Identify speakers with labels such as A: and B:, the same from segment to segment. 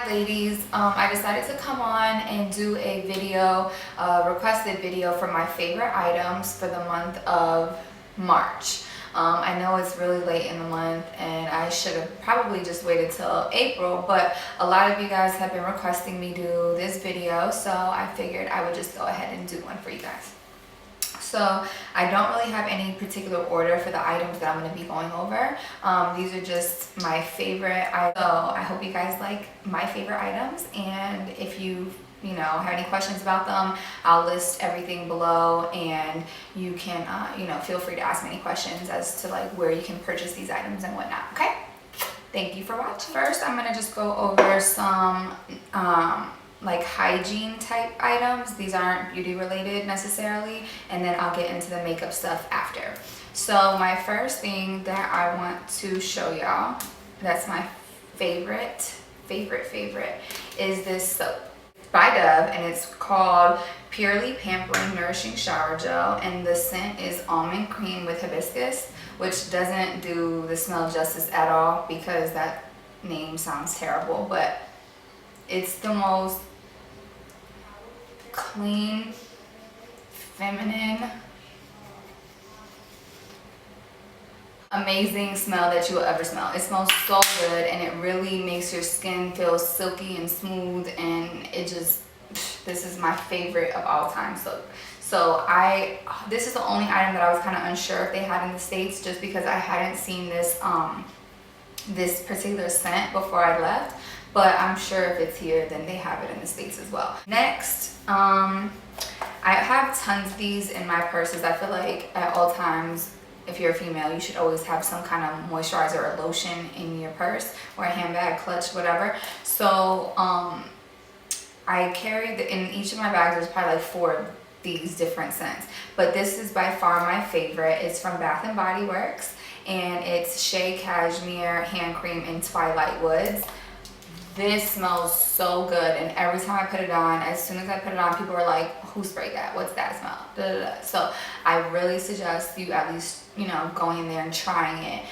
A: Hi ladies, I decided to come on and do a video, requested video for my favorite items for the month of March. I know it's really late in the month and I should have probably just waited till April, but a lot of you guys have been requesting me do this video, so I figured I would just go ahead and do one for you guys. So I don't really have any particular order for the items that I'm going to be going over. These are just my favorite items. So I hope you guys like my favorite items, and if you have any questions about them, I'll list everything below, and you can feel free to ask me any questions as to like where you can purchase these items and whatnot. Okay, thank you for watching. First, I'm going to just go over some like hygiene type items. These aren't beauty related necessarily, and then I'll get into the makeup stuff after. So my first thing that I want to show y'all, that's my favorite is this soap by Dove, and it's called Purely Pampering Nourishing Shower Gel, and the scent is almond cream with hibiscus, which doesn't do the smell justice at all because that name sounds terrible, but it's the most clean, feminine, amazing smell that you will ever smell. It smells so good, and it really makes your skin feel silky and smooth, and it just, this is my favorite of all time soap. So this is the only item that I was kind of unsure if they had in the States, just because I hadn't seen this this particular scent before I left. But I'm sure if it's here, then they have it in the States as well. Next, I have tons of these in my purses. I feel like at all times, if you're a female, you should always have some kind of moisturizer or lotion in your purse, or a handbag, clutch, whatever. So I carry, in each of my bags, there's probably like 4 of these different scents. But this is by far my favorite. It's from Bath & Body Works, and it's Shea Cashmere Hand Cream in Twilight Woods. This smells so good, and every time I put it on, as soon as I put it on, people are like, who sprayed that? What's that smell? Da, da, da. So I really suggest you at least, going in there and trying it.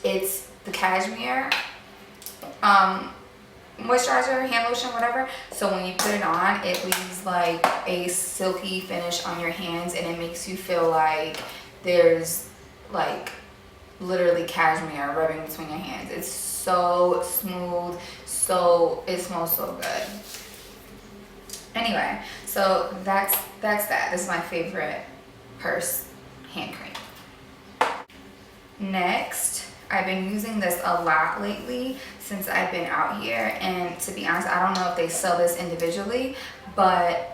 A: It's the cashmere moisturizer, hand lotion, whatever. So when you put it on, it leaves like a silky finish on your hands, and it makes you feel like there's like literally cashmere rubbing between your hands. It's so smooth, it smells so good. Anyway, so that's that. This is my favorite purse hand cream. Next, I've been using this a lot lately since I've been out here, and to be honest, I don't know if they sell this individually, but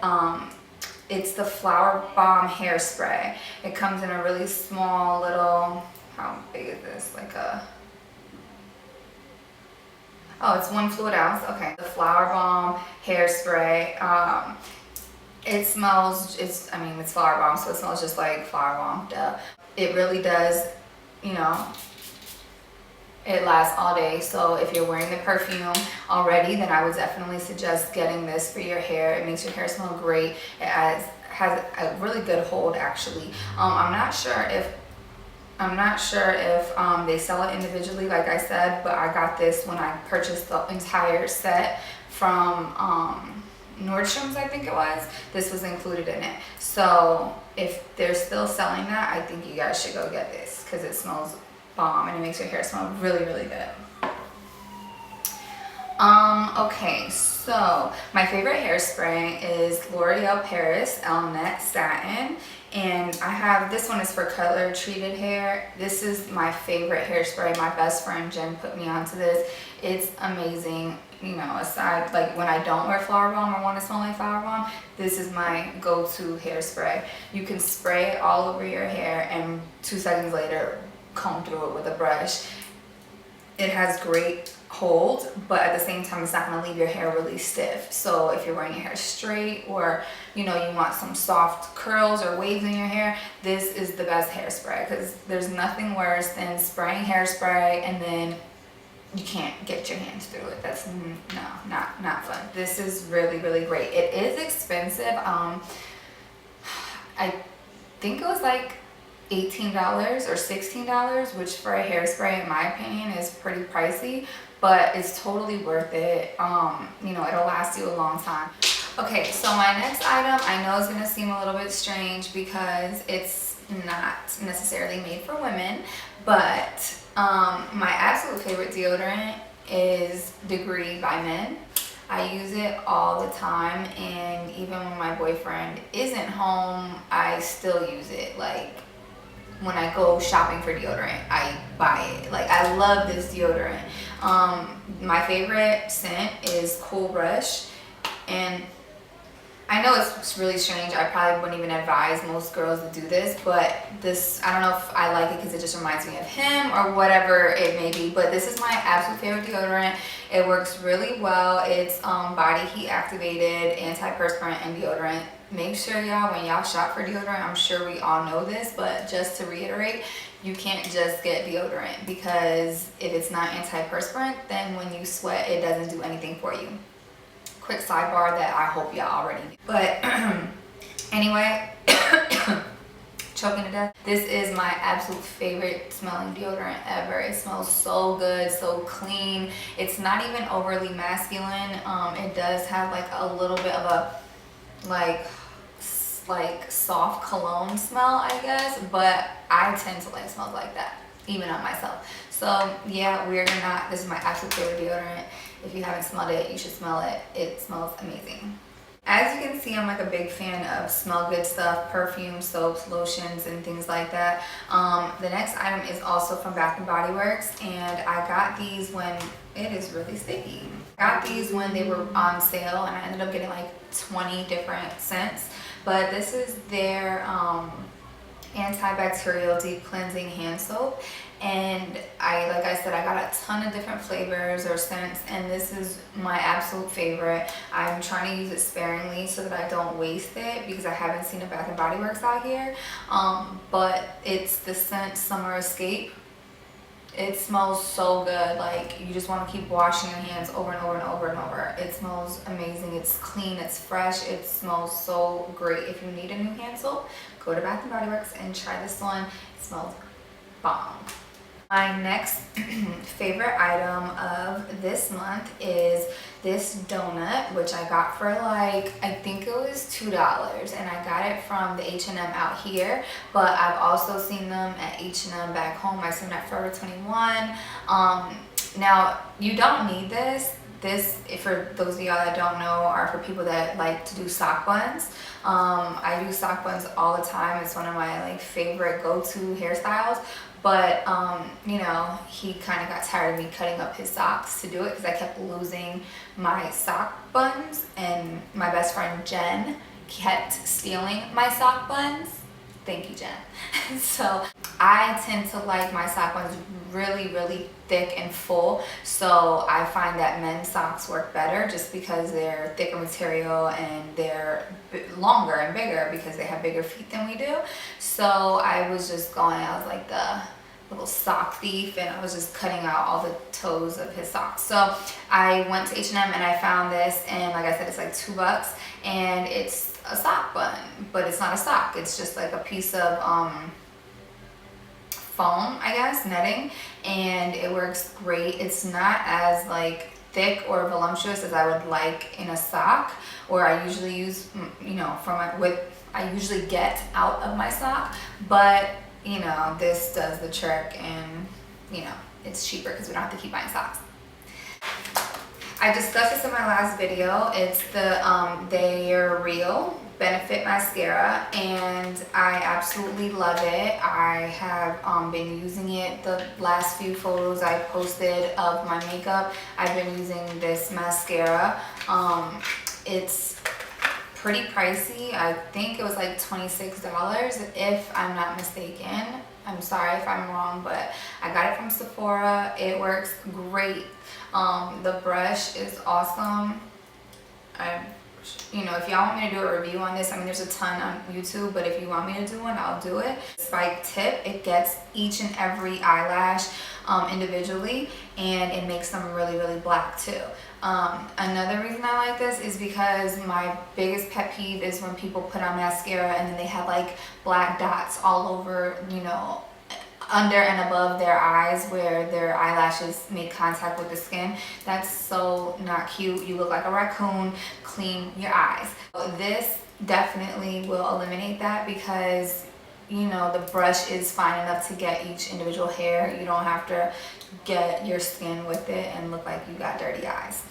A: it's the Flower Bomb hairspray. It comes in a really small little, how big is this? Like a, oh, it's 1 fluid ounce. Okay. The Flower Bomb hairspray. It smells, it's Flower Bomb, so it smells just like Flower Bomb. Duh. It really does, it lasts all day. So if you're wearing the perfume already, then I would definitely suggest getting this for your hair. It makes your hair smell great. It has a really good hold, actually. I'm not sure if they sell it individually, like I said, but I got this when I purchased the entire set from Nordstroms, I think it was. This was included in it. So if they're still selling that, I think you guys should go get this, because it smells bomb and it makes your hair smell really, really good. Okay, so my favorite hairspray is L'Oreal Paris Elnette Satin, and I have, this one is for color treated hair. This is my favorite hairspray. My best friend Jen put me onto this. It's amazing. Aside, like when I don't wear Flower Bomb or want to smell like Flower Bomb, this is my go-to hairspray. You can spray it all over your hair, and 2 seconds later, comb through it with a brush. It has great hold, but at the same time, it's not going to leave your hair really stiff. So if you're wearing your hair straight, or you want some soft curls or waves in your hair, this is the best hairspray, because there's nothing worse than spraying hairspray and then you can't get your hands through it. That's not fun. This is really, really great. It is expensive. I think it was like $18 or $16, which for a hairspray, in my opinion, is pretty pricey. but it's totally worth it. You know, it'll last you a long time. Okay, so my next item, I know is gonna seem a little bit strange because it's not necessarily made for women, but my absolute favorite deodorant is Degree by Men. I use it all the time, and even when my boyfriend isn't home, I still use it. Like when I go shopping for deodorant, I buy it. Like I love this deodorant. My favorite scent is Cool Brush, and I know it's really strange. I probably wouldn't even advise most girls to do this, but this, I don't know if I like it because it just reminds me of him or whatever it may be, but this is my absolute favorite deodorant. It works really well. It's body heat activated, antiperspirant, and deodorant. Make sure y'all, when y'all shop for deodorant, I'm sure we all know this, but just to reiterate, you can't just get deodorant because if it's not antiperspirant, then when you sweat, it doesn't do anything for you. Quick sidebar that I hope y'all already knew. But anyway, choking to death. This is my absolute favorite smelling deodorant ever. It smells so good, so clean. It's not even overly masculine. It does have like a little bit of a like soft cologne smell, I guess, but I tend to like smells like that, even on myself. So yeah, weird or not, this is my absolute favorite deodorant. If you haven't smelled it, you should smell it. It smells amazing. As you can see, I'm like a big fan of smell good stuff, perfume, soaps, lotions, and things like that. The next item is also from Bath & Body Works, and I got these when it is really sticky. I got these when they were on sale, and I ended up getting like 20 different scents. But this is their antibacterial deep cleansing hand soap, and like I said, I got a ton of different flavors or scents, and this is my absolute favorite. I'm trying to use it sparingly so that I don't waste it because I haven't seen a Bath & Body Works out here, but it's the scent Summer Escape. It smells so good. Like you just want to keep washing your hands over and over and over and over. It smells amazing. It's clean, it's fresh, it smells so great. If you need a new hand soap, go to Bath & Body Works and try this one. It smells bomb. My next favorite item of this month is this donut, which I got for like, I think it was $2, and I got it from the H&M out here, but I've also seen them at H&M back home. I've seen them at Forever 21. Now, you don't need this. This, for those of y'all that don't know, are for people that like to do sock buns. I do sock buns all the time. It's one of my like favorite go-to hairstyles. But you know, he kind of got tired of me cutting up his socks to do it because I kept losing my sock buns, and my best friend Jen kept stealing my sock buns. Thank you, Jen. So I tend to like my sock buns really, really thick and full. So I find that men's socks work better just because they're thicker material and they're longer and bigger because they have bigger feet than we do. So I was just going, I was like the little sock thief, and I was just cutting out all the toes of his socks. So I went to H&M and I found this, and like I said, it's like $2, and it's a sock bun, but it's not a sock. It's just like a piece of foam, I guess, netting, and it works great. It's not as like thick or voluptuous as I would like in a sock, or I usually use, you know, I usually get out of my sock, but you know, this does the trick, and you know, it's cheaper because we don't have to keep buying socks. I discussed this in my last video. It's the They're Real Benefit Mascara, and I absolutely love it. I have been using it. The last few photos I posted of my makeup, I've been using this mascara. It's pretty pricey. I think it was like $26 if I'm not mistaken. I'm sorry if I'm wrong, but I got it from Sephora. It works great. The brush is awesome. You know, if y'all want me to do a review on this, I mean, there's a ton on YouTube, but if you want me to do one, I'll do it. Spike tip, it gets each and every eyelash individually, and it makes them really, really black too. Another reason I like this is because my biggest pet peeve is when people put on mascara and then they have like black dots all over, you know, under and above their eyes where their eyelashes make contact with the skin. That's so not cute. You look like a raccoon. Clean your eyes. This definitely will eliminate that because, you know, the brush is fine enough to get each individual hair. You don't have to get your skin with it and look like you got dirty eyes.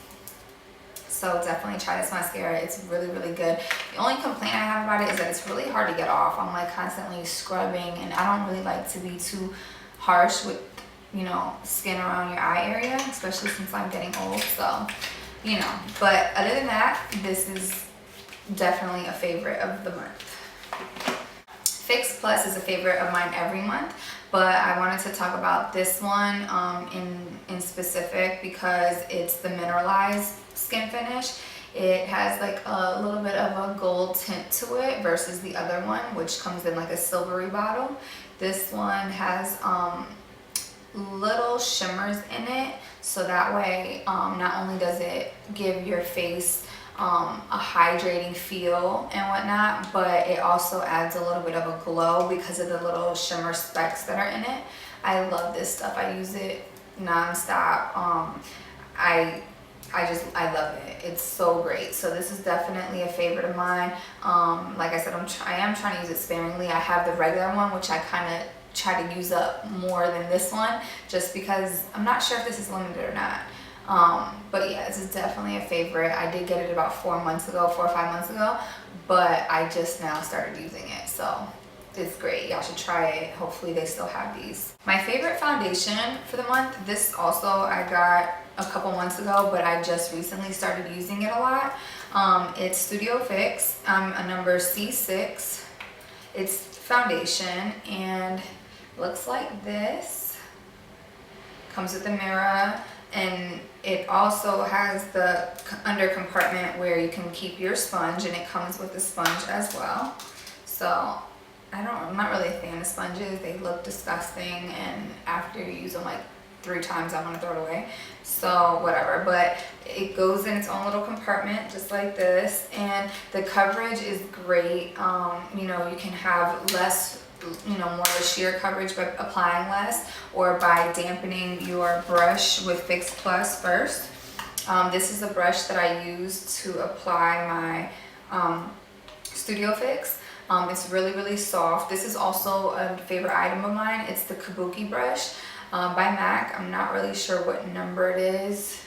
A: So definitely try this mascara. It's really, really good. The only complaint I have about it is that it's really hard to get off. I'm like constantly scrubbing, and I don't really like to be too harsh with, you know, skin around your eye area, especially since I'm getting old. So, you know, but other than that, this is definitely a favorite of the month. Fix Plus is a favorite of mine every month, but I wanted to talk about this one in specific because it's the mineralized skin finish. It has like a little bit of a gold tint to it versus the other one, which comes in like a silvery bottle. This one has little shimmers in it, so that way not only does it give your face a hydrating feel and whatnot, but it also adds a little bit of a glow because of the little shimmer specks that are in it. I love this stuff. I use it non-stop. I love it. It's so great. So this is definitely a favorite of mine. Like I said, I am trying to use it sparingly. I have the regular one, which I kind of try to use up more than this one, just because I'm not sure if this is limited or not. But yeah, this is definitely a favorite. I did get it about 4 or 5 months ago, but I just now started using it. So it's great. Y'all should try it. Hopefully they still have these. My favorite foundation for the month, this also I got a couple months ago, but I just recently started using it a lot. It's Studio Fix. I'm a number C6. It's foundation and looks like this. Comes with a mirror, and it also has the under compartment where you can keep your sponge, and it comes with the sponge as well. So I'm not really a fan of sponges. They look disgusting, and after you use them like 3 times, I want to throw it away. So whatever, but it goes in its own little compartment just like this, and the coverage is great. You know, you can have less, you know, more of a sheer coverage by applying less or by dampening your brush with Fix Plus first. This is the brush that I use to apply my Studio Fix. It's really, really soft. This is also a favorite item of mine. It's the Kabuki brush by MAC. I'm not really sure what number it is.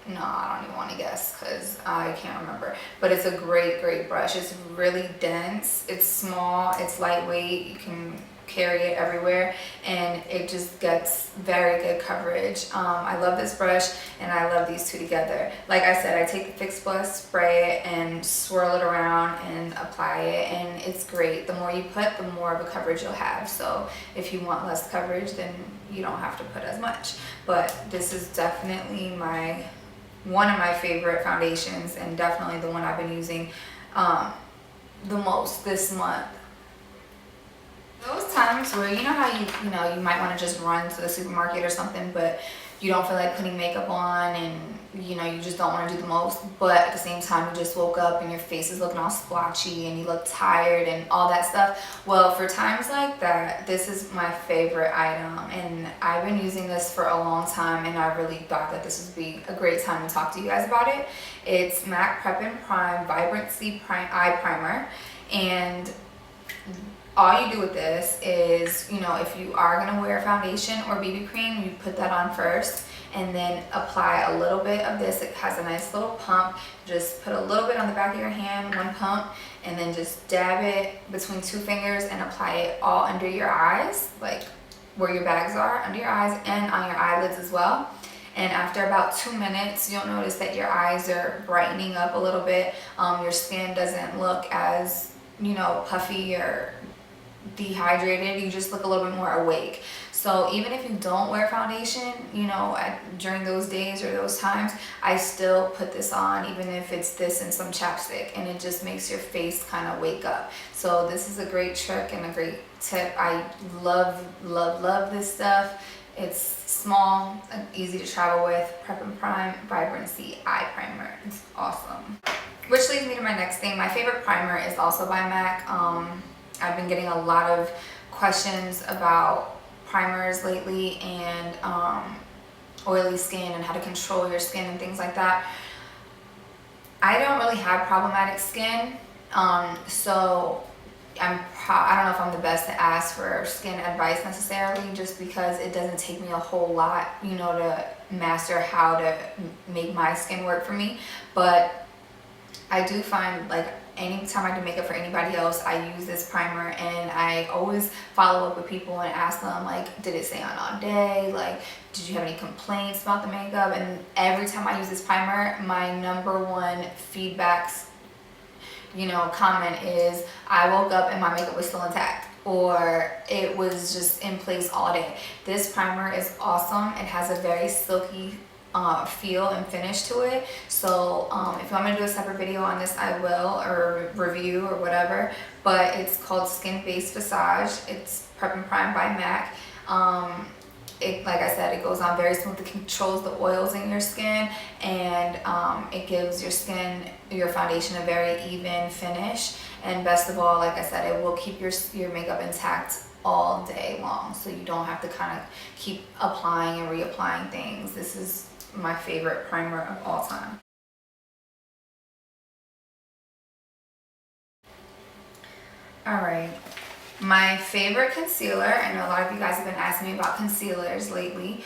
A: No, I don't even want to guess because I can't remember. But it's a great, great brush. It's really dense. It's small. It's lightweight. You can carry it everywhere, and it just gets very good coverage. I love this brush, and I love these two together. Like I said, I take the Fix Plus, spray it, and swirl it around and apply it, and it's great. The more you put, the more of a coverage you'll have. So if you want less coverage, then you don't have to put as much. But this is definitely one of my favorite foundations, and definitely the one I've been using the most this month. Those times where you know how you might want to just run to the supermarket or something, but you don't feel like putting makeup on, and you know you just don't want to do the most, but at the same time you just woke up and your face is looking all splotchy and you look tired and all that stuff. Well, for times like that, this is my favorite item, and I've been using this for a long time, and I really thought that this would be a great time to talk to you guys about it. It's MAC Prep and Prime Vibrancy Eye Primer, and all you do with this is, you know, if you are going to wear foundation or BB cream, you put that on first and then apply a little bit of this. It has a nice little pump. Just put a little bit on the back of your hand, one pump, and then just dab it between 2 fingers and apply it all under your eyes, like where your bags are, under your eyes and on your eyelids as well. And after about 2 minutes, you'll notice that your eyes are brightening up a little bit. Your skin doesn't look as, you know, puffy or dehydrated. You just look a little bit more awake. So even if you don't wear foundation, you know, during those days or those times, I still put this on, even if it's this and some chapstick, and it just makes your face kind of wake up. So this is a great trick and a great tip. I love, love, love this stuff. It's small and easy to travel with. Prep and Prime Vibrancy Eye Primer. It's awesome. Which leads me to my next thing. My favorite primer is also by MAC. I've been getting a lot of questions about primers lately and oily skin and how to control your skin and things like that. I don't really have problematic skin, so I don't know if I'm the best to ask for skin advice necessarily, just because it doesn't take me a whole lot, you know, to master how to make my skin work for me. But I do find, like, anytime I do makeup for anybody else, I use this primer, and I always follow up with people and ask them, like, did it stay on all day? Like, did you have any complaints about the makeup? And every time I use this primer, my #1 feedbacks, you know, comment is, I woke up and my makeup was still intact, or it was just in place all day. This primer is awesome. It has a very silky feel and finish to it. So if you want me to do a separate video on this, I will, or review or whatever. But it's called Skin Based Visage. It's Prep and Prime by MAC. Like I said, it goes on very smooth. It controls the oils in your skin, and it gives your skin, your foundation, a very even finish. And best of all, like I said, it will keep your makeup intact all day long, so you don't have to kind of keep applying and reapplying things. This is my favorite primer of all time. All right, my favorite concealer. I know a lot of you guys have been asking me about concealers lately.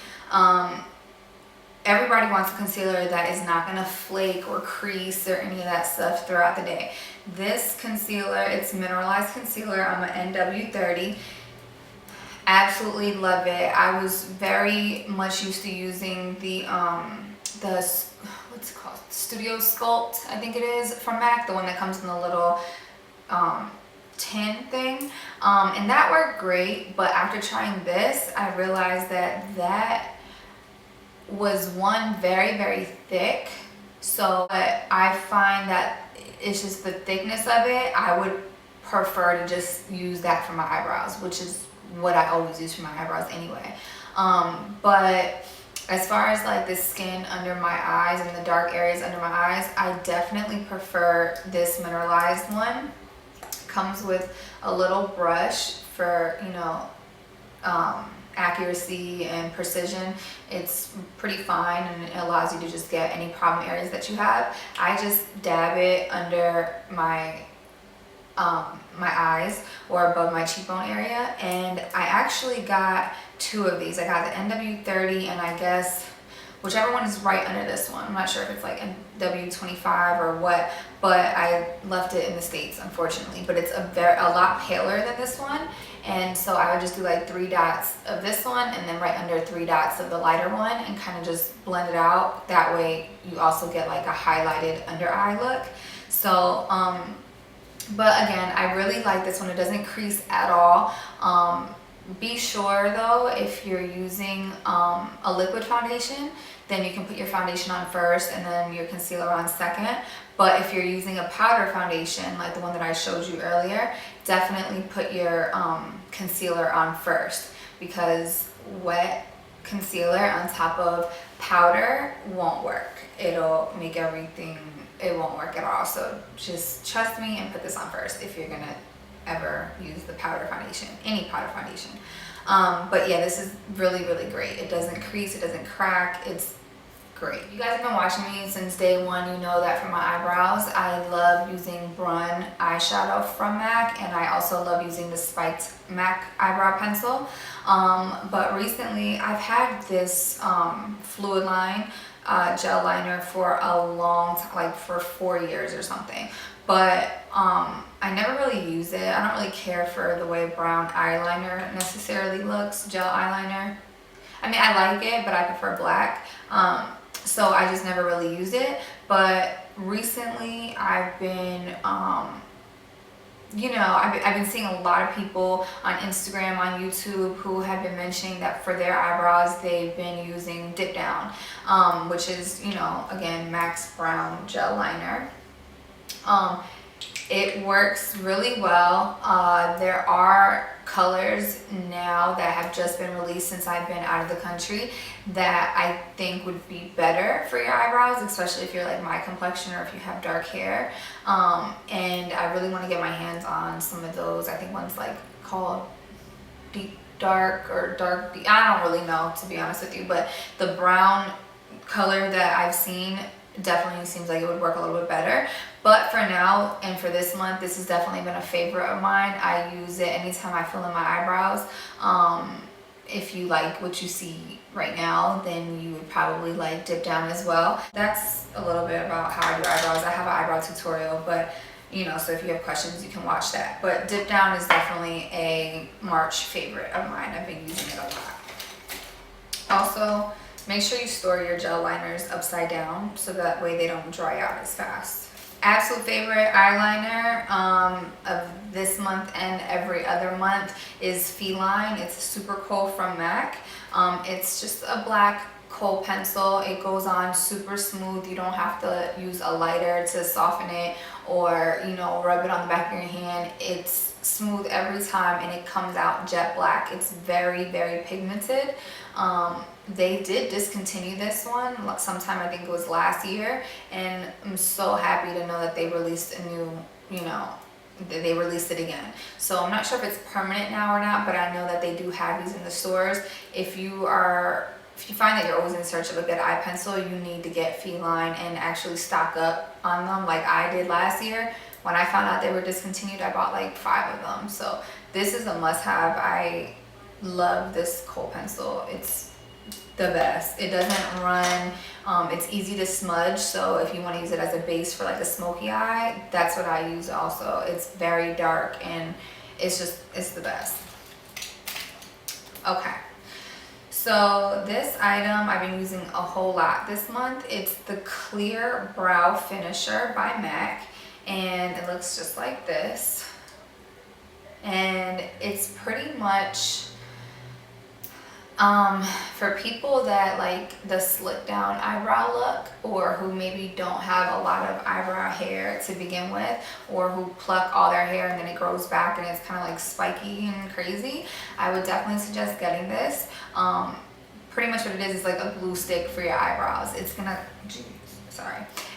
A: Everybody wants a concealer that is not gonna flake or crease or any of that stuff throughout the day. This concealer, it's mineralized concealer. I'm an NW30. Absolutely love it. I was very much used to using the what's it called, Studio Sculpt, I think it is, from MAC, the one that comes in the little tin thing, and that worked great. But after trying this, I realized that was, one, very, very thick. So I find that it's just the thickness of it. I would prefer to just use that for my eyebrows, which is what I always use for my eyebrows anyway. But as far as like the skin under my eyes and the dark areas under my eyes, I definitely prefer this mineralized one. Comes with a little brush for, you know, accuracy and precision. It's pretty fine, and it allows you to just get any problem areas that you have. I just dab it under my my eyes or above my cheekbone area, and I actually got 2 of these. I got the NW30, and I guess whichever one is right under this one. I'm not sure if it's like NW25 or what, but I left it in the States, unfortunately. But it's a lot paler than this one, and so I would just do like 3 dots of this one, and then right under 3 dots of the lighter one, and kind of just blend it out. That way you also get like a highlighted under eye look. So but again, I really like this one. It doesn't crease at all. Be sure though, if you're using a liquid foundation, then you can put your foundation on first and then your concealer on second. But if you're using a powder foundation, like the one that I showed you earlier, definitely put your concealer on first, because wet concealer on top of powder won't work. It'll make everything, it won't work at all. So just trust me and put this on first if you're gonna ever use the powder foundation, any powder foundation. But yeah, this is really, really great. It doesn't crease, it doesn't crack, it's great. You guys have been watching me since day one. You know that for my eyebrows, I love using Brun eyeshadow from MAC, and I also love using the spiked MAC eyebrow pencil. But recently I've had this fluidline gel liner for a long time, like for 4 years or something. But I never really use it. I don't really care for the way brown eyeliner necessarily looks, gel eyeliner. I mean, I like it, but I prefer black. So I just never really used it. But recently I've been, you know, I've been seeing a lot of people on Instagram, on YouTube, who have been mentioning that for their eyebrows they've been using Dip Down, which is, you know, again, MAC's brown gel liner. It works really well. There are colors now that have just been released since I've been out of the country that I think would be better for your eyebrows, especially if you're like my complexion or if you have dark hair. And I really want to get my hands on some of those. I think one's like called deep dark or dark deep, I don't really know, to be honest with you, but the brown color that I've seen definitely seems like it would work a little bit better. But for now and for this month, this has definitely been a favorite of mine. I use it anytime I fill in my eyebrows. If you like what you see right now, then you would probably like Dip Down as well. That's a little bit about how I do eyebrows. I have an eyebrow tutorial, but you know, so if you have questions, you can watch that. But Dip Down is definitely a March favorite of mine. I've been using it a lot. Also, make sure you store your gel liners upside down so that way they don't dry out as fast. Absolute favorite eyeliner of this month and every other month is Feline. It's a super kohl from MAC. It's just a black kohl pencil. It goes on super smooth. You don't have to use a lighter to soften it or, you know, rub it on the back of your hand. It's smooth every time and it comes out jet black. It's very, very pigmented. They did discontinue this one sometime, I think it was last year, and I'm so happy to know that they released a new, you know, they released it again. So I'm not sure if it's permanent now or not, but I know that they do have these in the stores. If you find that you're always in search of a good eye pencil, you need to get Feline and actually stock up on them like I did last year. When I found out they were discontinued, I bought like 5 of them. So this is a must-have. I love this kohl pencil. It's the best. It doesn't run. It's easy to smudge, so if you want to use it as a base for like a smoky eye, that's what I use also. It's very dark and it's the best. Okay, so this item I've been using a whole lot this month. It's the Clear Brow Finisher by MAC, and it looks just like this. And it's pretty much for people that like the slick down eyebrow look, or who maybe don't have a lot of eyebrow hair to begin with, or who pluck all their hair and then it grows back and it's kind of like spiky and crazy, I would definitely suggest getting this. Pretty much what it is like a glue stick for your eyebrows. It's gonna,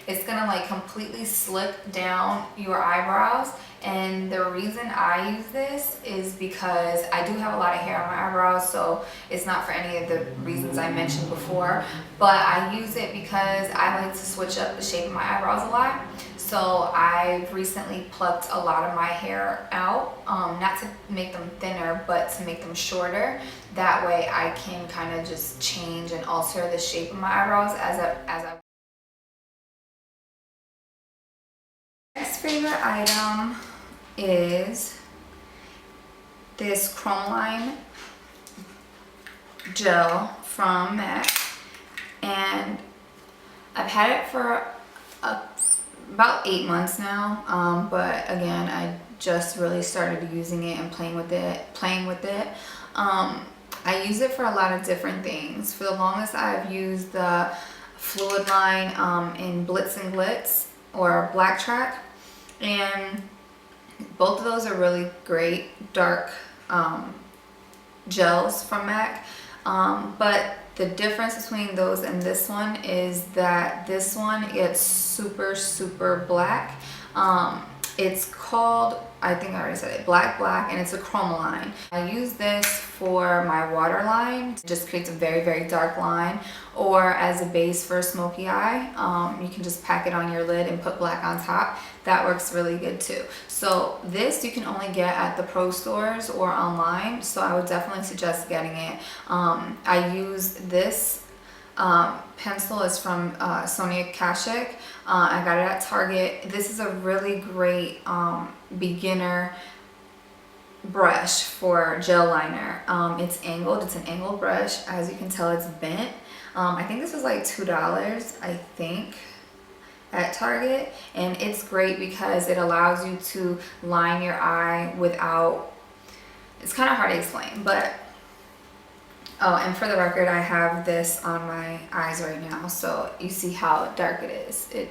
A: it's gonna like completely slick down your eyebrows. And the reason I use this is because I do have a lot of hair on my eyebrows, so it's not for any of the reasons I mentioned before, but I use it because I like to switch up the shape of my eyebrows a lot. So I've recently plucked a lot of my hair out, not to make them thinner, but to make them shorter. That way I can kind of just change and alter the shape of my eyebrows as I. Next favorite item is this Chromeline gel from MAC, and I've had it for about 8 months now, but again, I just really started using it and playing with it. I use it for a lot of different things. For the longest, I've used the Fluidline in Blitz and Glitz or Black Track, and both of those are really great dark gels from MAC, but the difference between those and this one is that this one gets super black. It's called, I think I already said it, Black, and it's a Chromeline. I use this for my waterline. It just creates a very dark line, or as a base for a smoky eye. You can just pack it on your lid and put black on top. That works really good too. So this you can only get at the pro stores or online, so I would definitely suggest getting it. I use this pencil is from Sonia Kashuk. I got it at Target. This is a really great beginner brush for gel liner. It's angled. It's an angled brush. As you can tell, it's bent. I think this was like $2, I think, at Target, and it's great because it allows you to line your eye without, it's kind of hard to explain, but oh, and for the record, I have this on my eyes right now, so you see how dark it is. It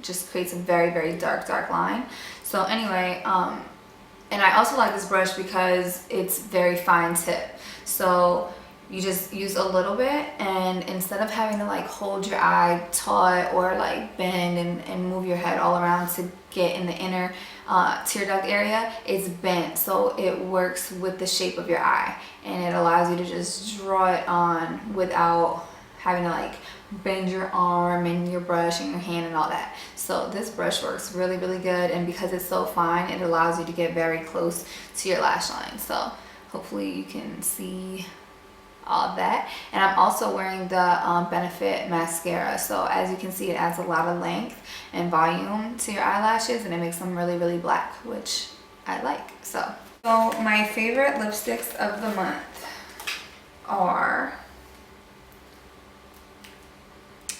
A: just creates a very dark line. So anyway, and I also like this brush because it's very fine tip. So you just use a little bit, and instead of having to like hold your eye taut or like bend and move your head all around to get in the inner tear duct area, it's bent, so it works with the shape of your eye, and it allows you to just draw it on without having to like bend your arm and your brush and your hand and all that. So this brush works really, really good, and because it's so fine, it allows you to get very close to your lash line. So hopefully you can see all of that. And I'm also wearing the Benefit mascara, so as you can see, it adds a lot of length and volume to your eyelashes, and it makes them really, really black, which I like. So my favorite lipsticks of the month are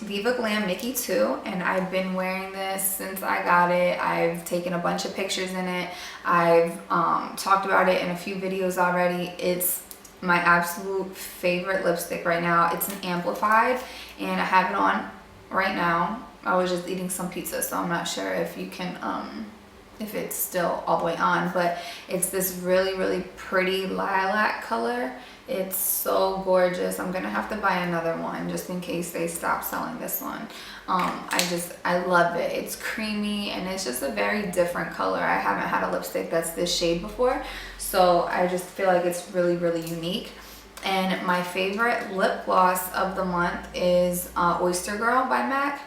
A: Viva Glam Nicki 2, and I've been wearing this since I got it. I've taken a bunch of pictures in it. I've talked about it in a few videos already. It's my absolute favorite lipstick right now. It's an amplified, and I have it on right now. I was just eating some pizza, so I'm not sure if you can if it's still all the way on, but it's this really, really pretty lilac color. It's so gorgeous. I'm gonna have to buy another one just in case they stop selling this one. I love it. It's creamy, and it's just a very different color. I haven't had a lipstick that's this shade before, so I just feel like it's really, really unique. And my favorite lip gloss of the month is Oyster Girl by MAC.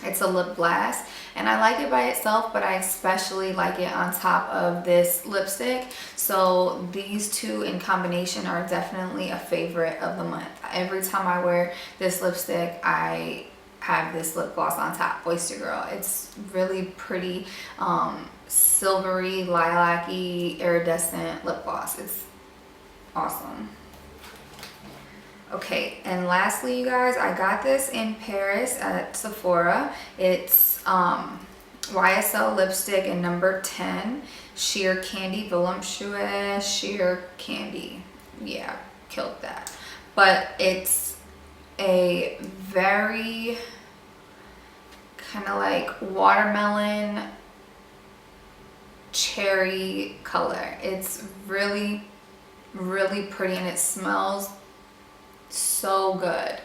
A: It's a lip glass, and I like it by itself, but I especially like it on top of this lipstick. So these two in combination are definitely a favorite of the month. Every time I wear this lipstick, I have this lip gloss on top, Oyster Girl. It's really pretty, silvery, lilac-y, iridescent lip gloss. It's awesome. Okay, and lastly, you guys, I got this in Paris at Sephora. It's YSL lipstick in number 10, Sheer Candy, Voluptuous Sheer Candy. Yeah, killed that. But it's a very kind of like watermelon cherry color. It's really, really pretty, and it smells so good.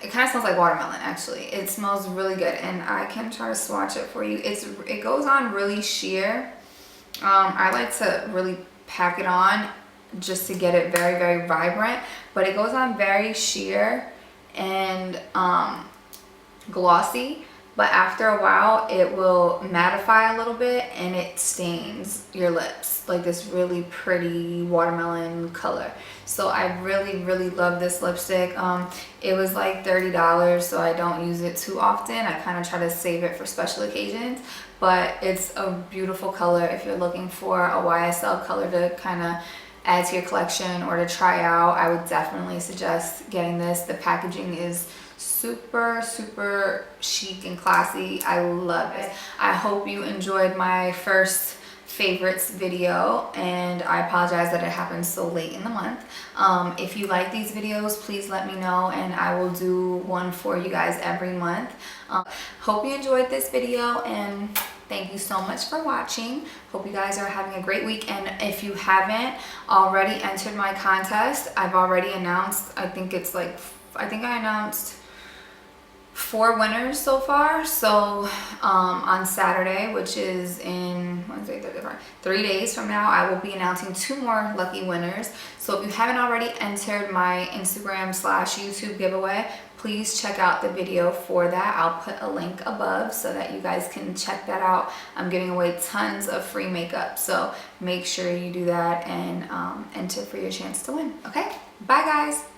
A: It kind of smells like watermelon, actually. It smells really good, and I can try to swatch it for you. It goes on really sheer. I like to really pack it on just to get it very, very vibrant, but it goes on very sheer and glossy, but after a while it will mattify a little bit, and it stains your lips like this really pretty watermelon color. So I really, really love this lipstick. It was like $30, so I don't use it too often. I kind of try to save it for special occasions, but it's a beautiful color if you're looking for a YSL color to kind of add to your collection or to try out. I would definitely suggest getting this. The packaging is super, super chic and classy. I love it. I hope you enjoyed my first favorites video, and I apologize that it happened so late in the month. If you like these videos, please let me know, and I will do one for you guys every month. Hope you enjoyed this video, and thank you so much for watching. Hope you guys are having a great week, and if you haven't already entered my contest, I've already announced, I think I announced 4 winners so far. So on Saturday, which is in Wednesday, Thursday, Friday, 3 days from now, I will be announcing 2 more lucky winners. So if you haven't already entered my Instagram/YouTube giveaway, please check out the video for that. I'll put a link above so that you guys can check that out. I'm giving away tons of free makeup, so make sure you do that and enter for your chance to win. Okay, bye guys.